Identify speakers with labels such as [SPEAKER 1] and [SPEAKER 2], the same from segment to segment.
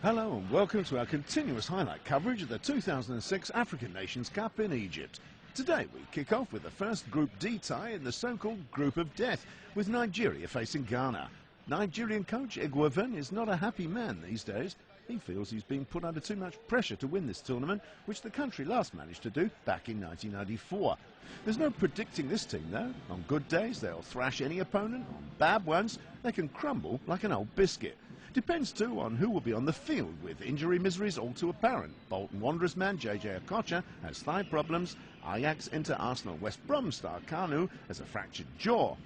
[SPEAKER 1] Hello and welcome to our continuous highlight coverage of the 2006 African Nations Cup in Egypt. Today we kick off with the first Group D tie in the so-called Group of Death, with Nigeria facing Ghana. Nigerian coach Egwuven is not a happy man these days. He feels he's being put under too much pressure to win this tournament, which the country last managed to do back in 1994. There's no predicting this team though. On good days they'll thrash any opponent, on bad ones they can crumble like an old biscuit. Depends too on who will be on the field, with injury miseries all too apparent. Bolton Wanderers man JJ Okocha has thigh problems. Ajax inter-Arsenal West Brom star Kanu has a fractured jaw.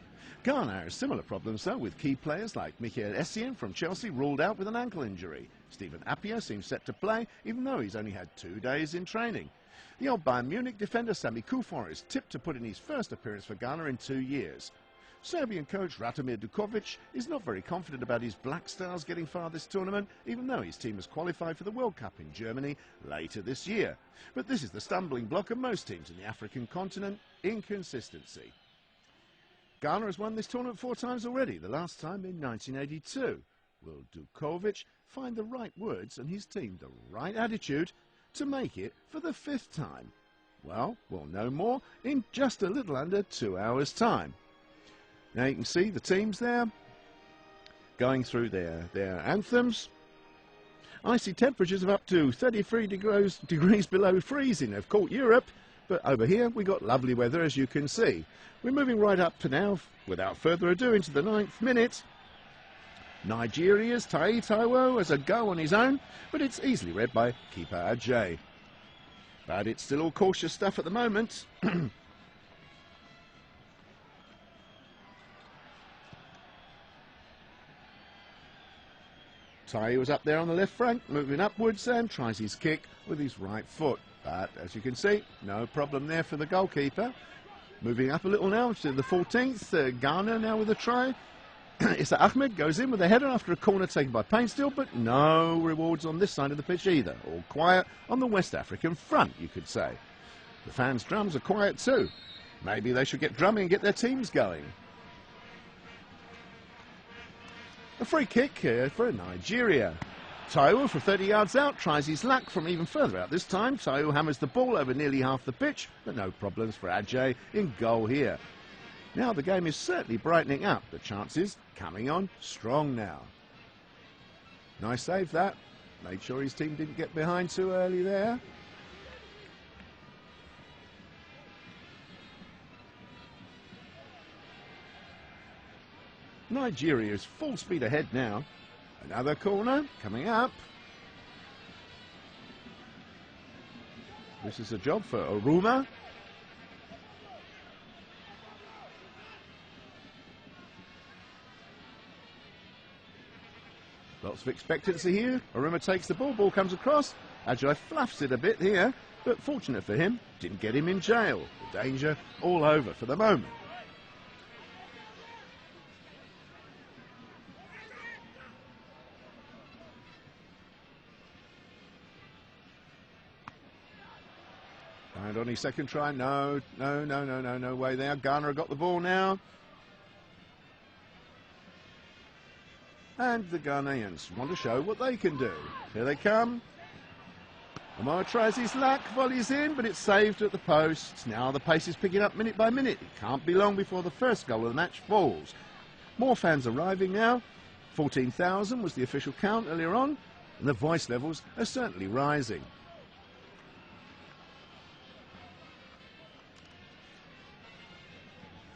[SPEAKER 1] Ghana has similar problems though, with key players like Michael Essien from Chelsea ruled out with an ankle injury. Stephen Appiah seems set to play, even though he's only had 2 days in training. The old Bayern Munich defender Sami Kufor is tipped to put in his first appearance for Ghana in 2 years. Serbian coach Ratomir Dukovic is not very confident about his Black Stars getting far this tournament, even though his team has qualified for the World Cup in Germany later this year. But this is the stumbling block of most teams in the African continent: inconsistency. Ghana has won this tournament 4 times already, the last time in 1982. Will Dukovic find the right words and his team the right attitude to make it for the 5th time? Well, we'll know more in just a little under 2 hours' time. Now you can see the teams there going through their anthems. Icy temperatures of up to 33 degrees below freezing have caught Europe, but over here we got lovely weather, as you can see. We're moving right up to now, without further ado, into the 9th minute. Nigeria's Tai Taiwo has a go on his own, but it's easily read by keeper Ajay. But it's still all cautious stuff at the moment. Tai was up there on the left flank, moving upwards and tries his kick with his right foot. But as you can see, no problem there for the goalkeeper. Moving up a little now to the 14th, Ghana now with a try. Issa Ahmed goes in with a header after a corner taken by Painstill, but no rewards on this side of the pitch either. All quiet on the West African front, you could say. The fans' drums are quiet too. Maybe they should get drumming and get their teams going. A free kick here for Nigeria. Taiwo from 30 yards out tries his luck from even further out this time. Taiwo hammers the ball over nearly half the pitch, but no problems for Ajay in goal here. Now the game is certainly brightening up. The chances coming on strong now. Nice save that. Made sure his team didn't get behind too early there. Nigeria is full speed ahead now. Another corner coming up. This is a job for Oruma. Lots of expectancy here. Oruma takes the ball, ball comes across. Ajay fluffs it a bit here, but fortunate for him, didn't get him in jail. The danger all over for the moment. And on his second try, no way there. Ghana have got the ball now. And the Ghanaians want to show what they can do. Here they come. Omar tries his luck, volleys in, but it's saved at the post. Now the pace is picking up minute by minute. It can't be long before the first goal of the match falls. More fans arriving now. 14,000 was the official count earlier on, and the voice levels are certainly rising.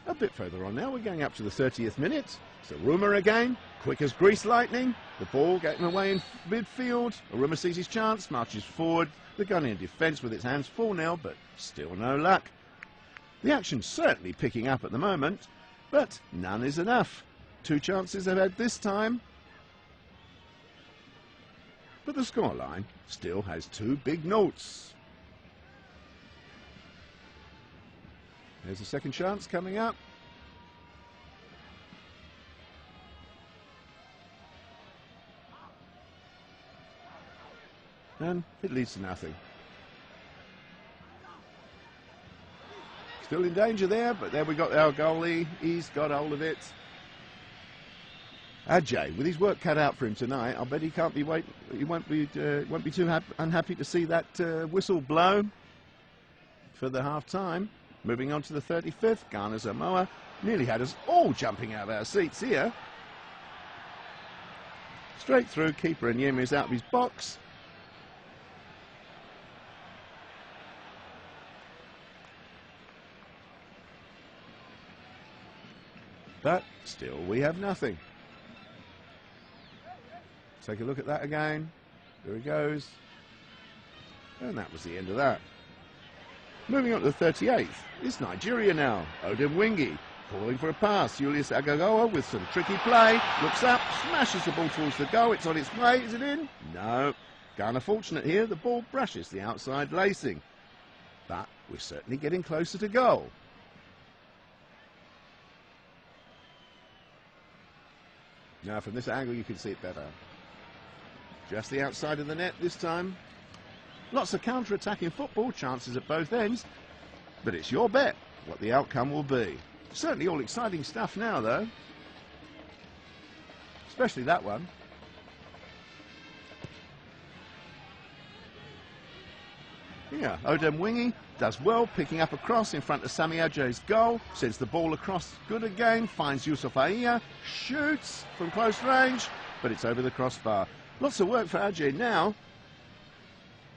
[SPEAKER 1] A bit further on now, we're going up to the 30th minute. It's Oruma again, quick as grease lightning. The ball getting away in midfield. Oruma sees his chance, marches forward. The Ghanaian defence with its hands full now, but still no luck. The action's certainly picking up at the moment, but none is enough. 2 chances they've had this time. But the scoreline still has 2 big notes. There's a second chance coming up. And it leads to nothing. Still in danger there, but there we got our goalie. He's got hold of it. Ajay, with his work cut out for him tonight, I bet he won't be too unhappy to see that whistle blow for the half-time. Moving on to the 35th, Ghana Samoa nearly had us all jumping out of our seats here. Straight through, keeper Nyemi is out of his box. But still we have nothing. Take a look at that again. There he goes. And that was the end of that. Moving on to the 38th. It's Nigeria now. Odemwingie calling for a pass. Julius Agagoa with some tricky play. Looks up, smashes the ball towards the goal. It's on its way. Is it in? No. Ghana fortunate here. The ball brushes the outside lacing. But we're certainly getting closer to goal. Now from this angle you can see it better. Just the outside of the net this time. Lots of counter-attacking football, chances at both ends. But it's your bet what the outcome will be. Certainly all exciting stuff now, though. Especially that one. Yeah, Odemwingie does well, picking up a cross in front of Sami Ajay's goal. Sends the ball across good again. Finds Yusuf Aiya. Shoots from close range. But it's over the crossbar. Lots of work for Ajay now.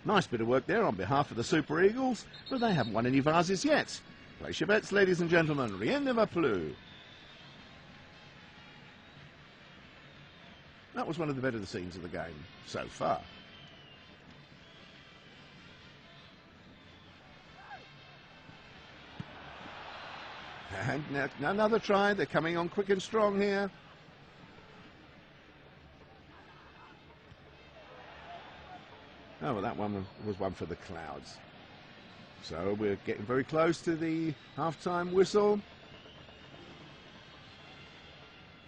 [SPEAKER 1] Nice bit of work there on behalf of the Super Eagles, but they haven't won any vases yet. Place your bets, ladies and gentlemen. Rien ne va plus. That was one of the better scenes of the game so far. And now another try. They're coming on quick and strong here. Oh, well, that one was one for the clouds. So we're getting very close to the half-time whistle.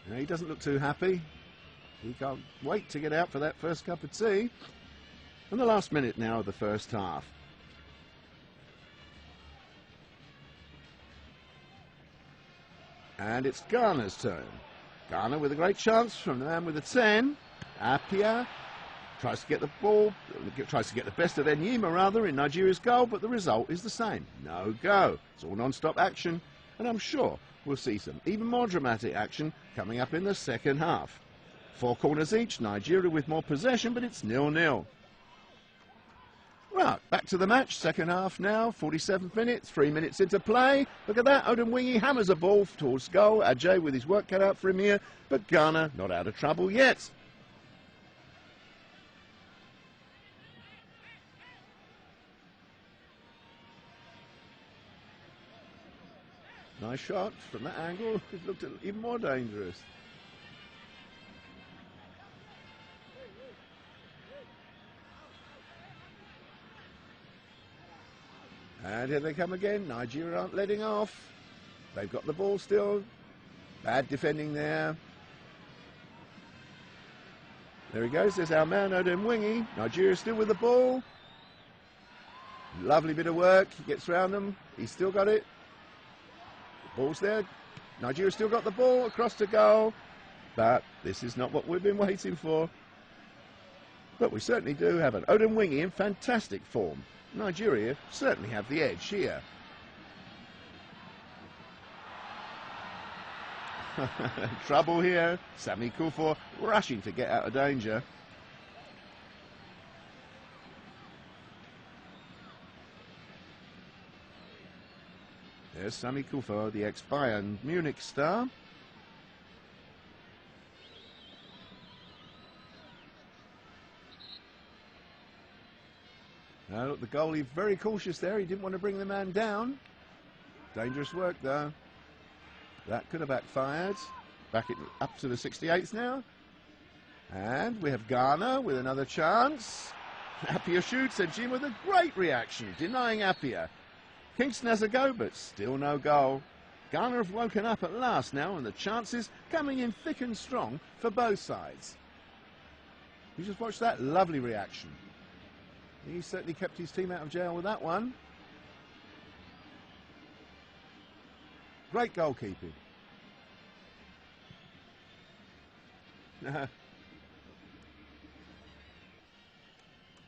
[SPEAKER 1] Now, he doesn't look too happy. He can't wait to get out for that first cup of tea. And the last minute now of the first half. And it's Ghana's turn. Ghana with a great chance from the man with the 10. Appiah tries to get the ball, tries to get the best of Enyima rather in Nigeria's goal, but the result is the same. No go. It's all non-stop action, and I'm sure we'll see some even more dramatic action coming up in the second half. 4 corners each, Nigeria with more possession, but it's 0-0. Right, back to the match, second half now, 47 minutes, 3 minutes into play. Look at that, Odemwingie hammers a ball towards goal. Ajay with his work cut out for him here, but Ghana not out of trouble yet. Nice shot from that angle. It looked even more dangerous. And here they come again. Nigeria aren't letting off. They've got the ball still. Bad defending there. There he goes. There's our man Odemwingie. Nigeria still with the ball. Lovely bit of work. He gets round them. He's still got it. Ball's there. Nigeria still got the ball across to goal. But this is not what we've been waiting for. But we certainly do have an Odemwingie in fantastic form. Nigeria certainly have the edge here. Trouble here. Sami Kufuor rushing to get out of danger. There's Sami Kufuor, the ex-Bayern Munich star. Now look, the goalie very cautious there. He didn't want to bring the man down. Dangerous work though. That could have backfired. Back it up to the 68th now. And we have Ghana with another chance. Appiah shoots, and Jim with a great reaction, denying Appiah. Kingston has a go, but still no goal. Ghana have woken up at last now, and the chances coming in thick and strong for both sides. You just watch that lovely reaction. He certainly kept his team out of jail with that one. Great goalkeeping.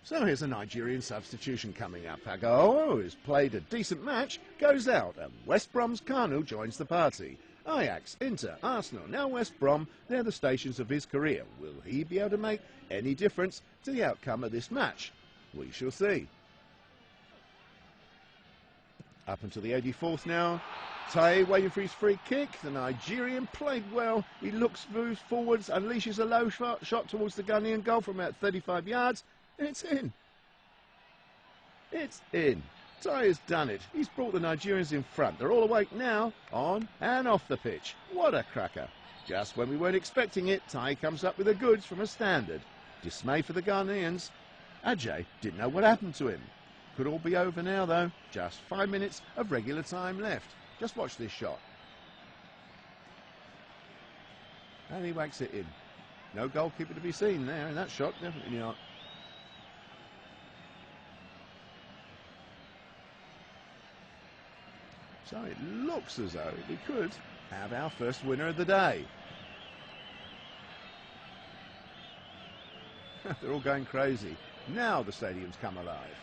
[SPEAKER 1] So here's a Nigerian substitution coming up. Ago, who's played a decent match, goes out, and West Brom's Kanu joins the party. Ajax, Inter, Arsenal, now West Brom, they're the stations of his career. Will he be able to make any difference to the outcome of this match? We shall see. Up until the 84th now. Tay waiting for his free kick. The Nigerian played well. He moves forwards, unleashes a low shot towards the Ghanaian goal from about 35 yards. And it's in. It's in. Tay has done it. He's brought the Nigerians in front. They're all awake now, on and off the pitch. What a cracker. Just when we weren't expecting it, Tay comes up with the goods from a standard. Dismay for the Ghanaians. Ajay didn't know what happened to him. Could all be over now, though. Just 5 minutes of regular time left. Just watch this shot. And he whacks it in. No goalkeeper to be seen there in that shot. Definitely not. So it looks as though we could have our first winner of the day. They're all going crazy. Now the stadium's come alive.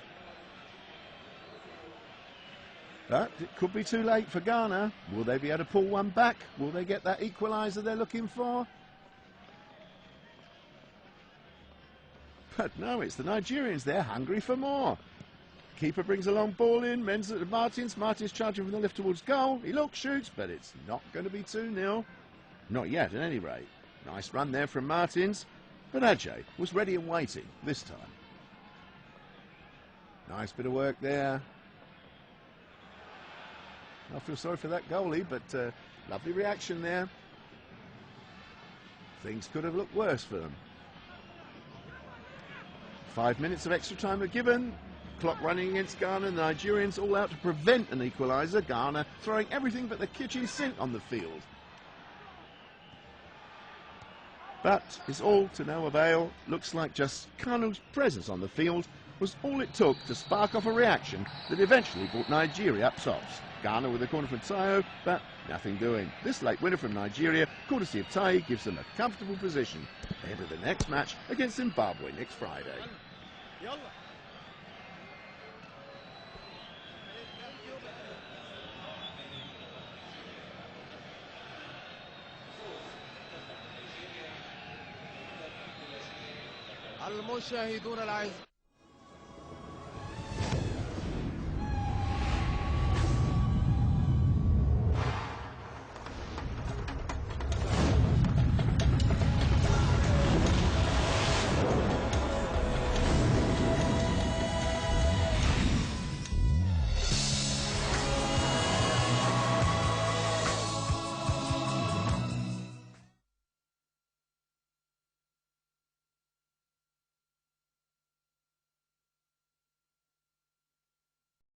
[SPEAKER 1] But it could be too late for Ghana. Will they be able to pull one back? Will they get that equaliser they're looking for? But no, it's the Nigerians. They're hungry for more. Keeper brings a long ball in. Men's at Martins. Martins charging from the left towards goal. He looks, shoots, but it's not going to be 2-0. Not yet, at any rate. Nice run there from Martins. But Ajay was ready and waiting this time. Nice bit of work there. I feel sorry for that goalie, but lovely reaction there. Things could have looked worse for them. 5 minutes of extra time are given. Clock running against Ghana. The Nigerians all out to prevent an equaliser. Ghana throwing everything but the kitchen sink on the field. But it's all to no avail. Looks like just Kanu's presence on the field was all it took to spark off a reaction that eventually brought Nigeria up tops. Ghana with a corner from Tayo, but nothing doing. This late winner from Nigeria, courtesy of Tay, gives them a comfortable position ahead of the next match against Zimbabwe next Friday.
[SPEAKER 2] المشاهدون الأعزاء